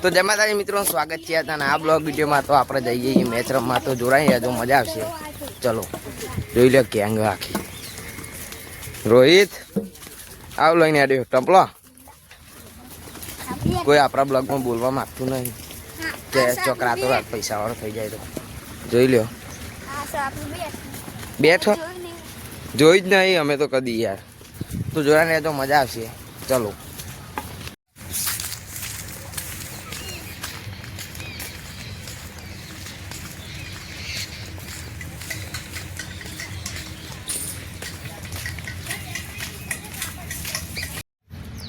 તો જય માતાજી મિત્રો, સ્વાગત છે અને આ બ્લોગ વિડીયોમાં તો આપણે જઈએ મેચ રમવા. તો જોડાઈ રહેજો, મજા આવશે. ચલો જોઈ લો ગેંગ આખી. રોહિત આવ લઈને આડ્યો ટપલો. કોઈ આપણા બ્લોગમાં બોલવા માંગતું નહીં કે ચોકરા તો રાત પૈસા વાળો થઈ જાય. તો જોઈ લ્યો બેઠો જોઈ જ નહીં અમે તો કદી યાર. તો જોડાઈને રહેજો, મજા આવશે. ચલો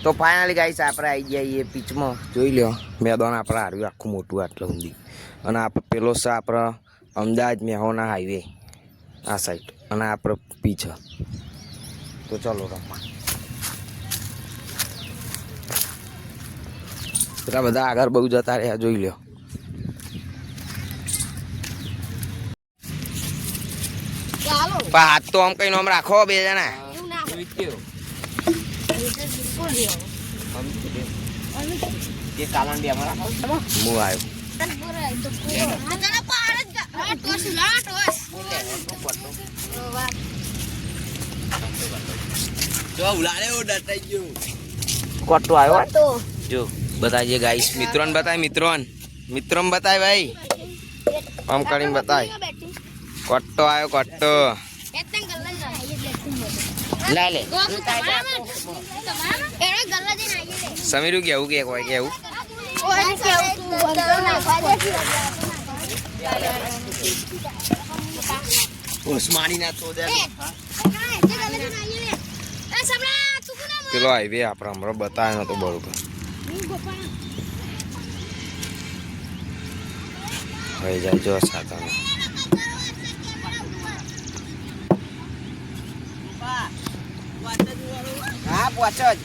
તો ફાઇનલી ગાઈસ આપણે આવી ગયા પીચમાં. જોઈ લો મેદાન આપણે હાર્યું આખું મોટું આટલું ઊંધી. અને આપણે પેલો છે આપણે અમદાવાદ મેહોના હાઈવે આ સાઈડ, અને આપણે પીચ. તો ચલો રમવા. એટલા બધા આગળ બહુ જતા રહ્યા. જોઈ લો હાથ તો આમ કઈ નામ રાખો બે જણા. કાલણ બે હું આવ્યો કોટો આવ્યો. જો બતાવીએ ગાઈસ. મિત્રોને બતાય, મિત્રોને બતાય ભાઈ. આમ કરીને બતાય. કોટો આવ્યો કોટો. લે લે સમીરું કેવું કે કોઈ કેવું પેલો હાઈવે આપડે હમણાં બતાવ્યો નતો બરોબર. હવે જાય જો સાતા હા પહોંચો જ.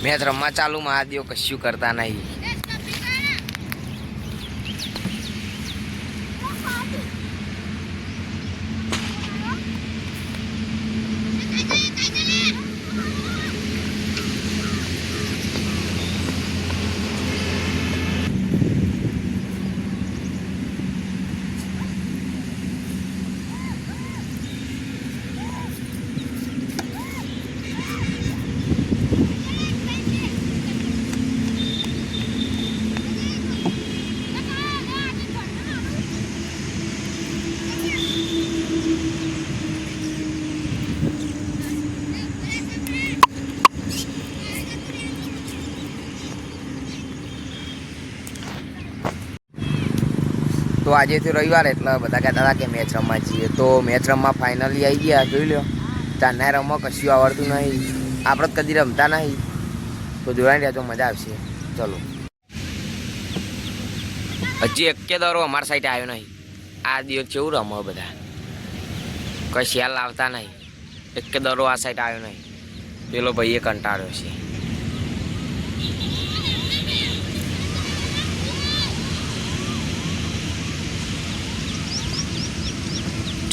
મેચ રમવા ચાલુ, મહાદેવ કશું કરતા નહીં. તો આજે તો રવિવાર એટલે બધા કહેતા હતા કે મેચ રમવા જઈએ. તો મેચ રમવા ફાઇનલી આવી ગયા. જોઈ લો ચારના રમવા કશું આવડતું નહીં, આપણે કદી રમતા નહીં. તો જોડાઈ રહ્યા તો મજા આવશે. ચલો હજી એકે દરો અમારા સાઈડ આવ્યો નહીં. આ દિવસ કેવું રમો બધા, કઈ શિયાળ લાવતા નહીં. એકે દરો આ સાઈડ આવ્યો નહીં. પેલો ભાઈએ કંટાળ્યો છે.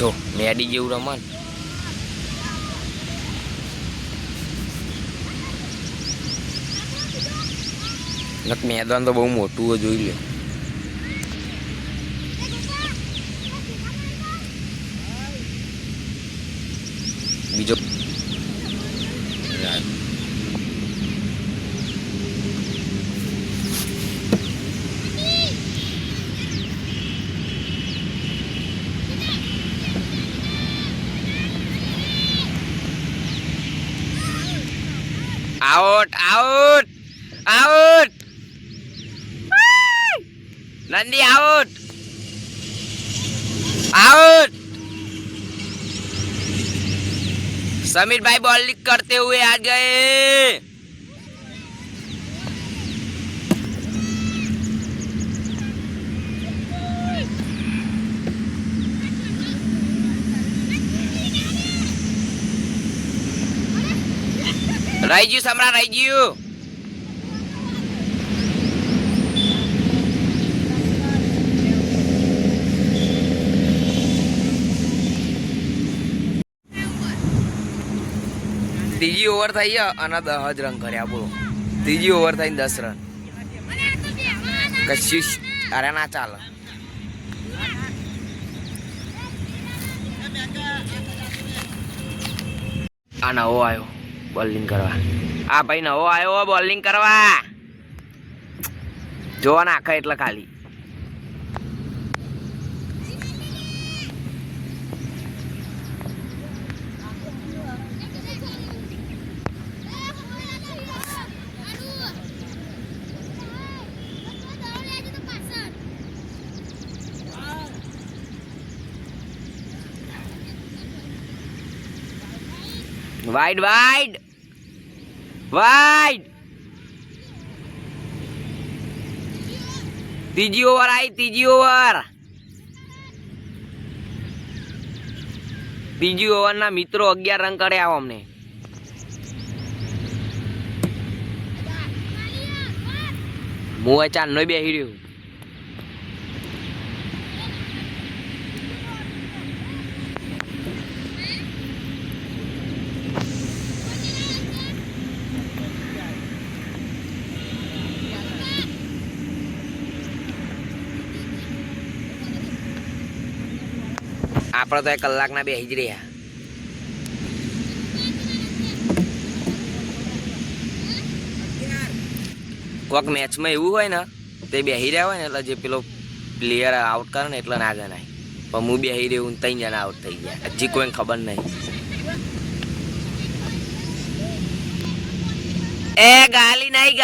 જો મેડી જેવું રમન. મેદાન તો બહુ મોટું હોય. જોઈ લે બીજો out out out Nandi out out Sameer भाई बॉलिंग करते हुए आ गए राइजू सम्रा राइजू ત્રીજી ઓવર થઈ અને 10 જ રન કર્યા બોલો ત્રીજી ઓવર થઈ 10 રન કશું અરે ના ચાલે આ નવો આવ્યો બોલિંગ કરવા આ ભાઈ નવો આવ્યો બોલિંગ કરવા જોવા નાખે એટલે ખાલી वाइड वाइड वाइड तीजी ओवर आई तीजी ओवर ना मित्रों 11 रन करे आओ हमने मुँह चार नो बेही रह्यो આપણે તો કલાકના બેસી જ રહ્યા કોઈક મેચમાં એવું હોય ને તે બેસી રહ્યા હોય ને એટલે જે પેલો પ્લેયર આઉટ કરે ને એટલે ના ગણાય પણ હું બેસી રહ્યો 3 જણા આઉટ થઈ ગયા હજી કોઈને ખબર નહીં એ ગાલી નહીં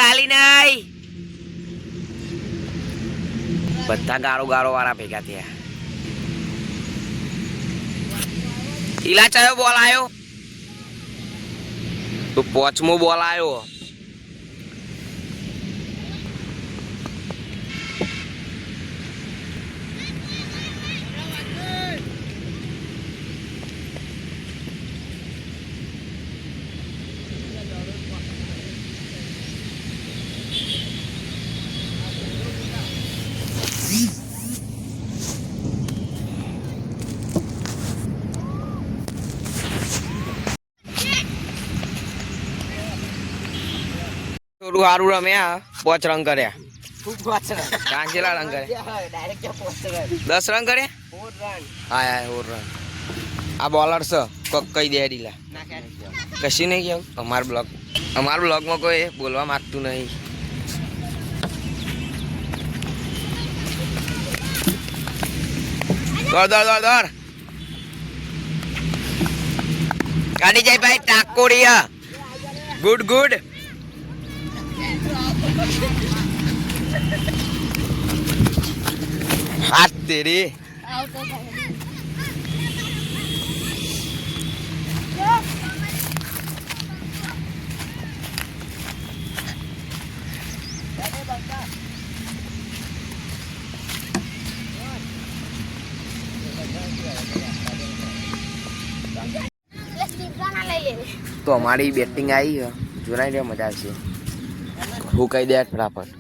બધા ગાળો વાળા ભેગા થયા ઈલા ચાયો બોલ આવ્યો તો 5મો બોલ આવ્યો થોડું સારું રમ્યા 5 રન કર્યા કાંચેલા રન કર્યા 10 રન કર્યા હા 4 રન આ બોલર છે કોક કઈ દે ડીલા કશી નહીં કેવું અમાર બ્લોગમાં કોઈ બોલવા માંગતું નહીં દોડ કાઢી જાય ભાઈ ટાકોડિયા ગુડ हाथ तेरी तो हमारी बैटिंग आई है जोराई रे मजा से હું કહી દે ફટાફટ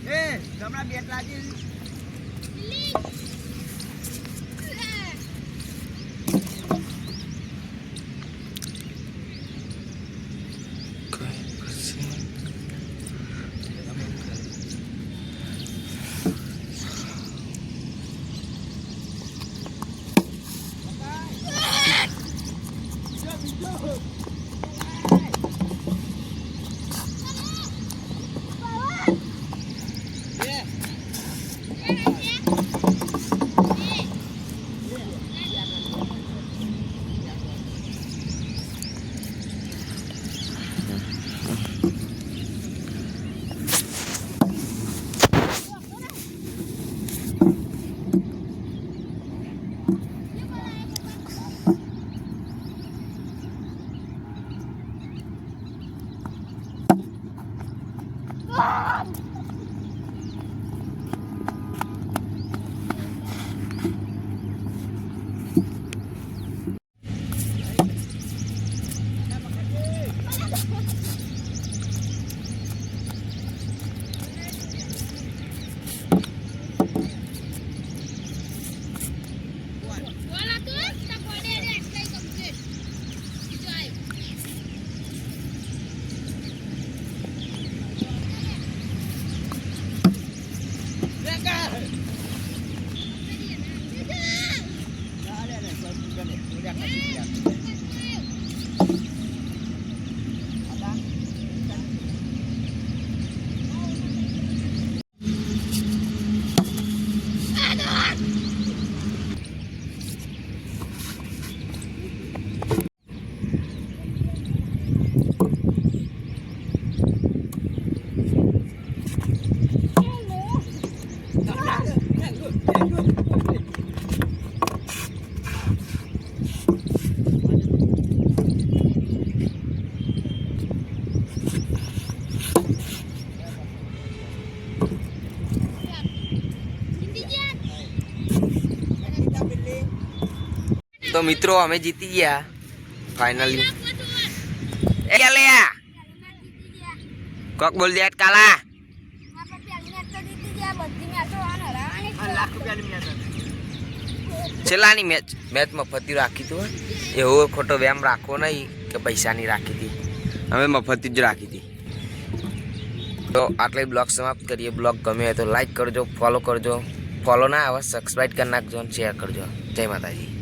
એ જમણા બેટ લાગી તો મિત્રો અમે જીતી ગયા ફાઇનલી. એ લે કોક બોલ દે કાલા. છેલ્લાની મેચ મફતી રાખી તું એવો ખોટો વ્યાયામ રાખવો નહીં કે પૈસાની રાખી હતી. અમે મફતી જ રાખી હતી. તો આટલે બ્લોગ સમાપ્ત કરીએ. બ્લોગ ગમે હોય તો લાઈક કરજો, ફોલો કરજો. ફોલો ના આવે સબસ્ક્રાઈબ કરી નાખજો અને શેર કરજો. જય માતાજી.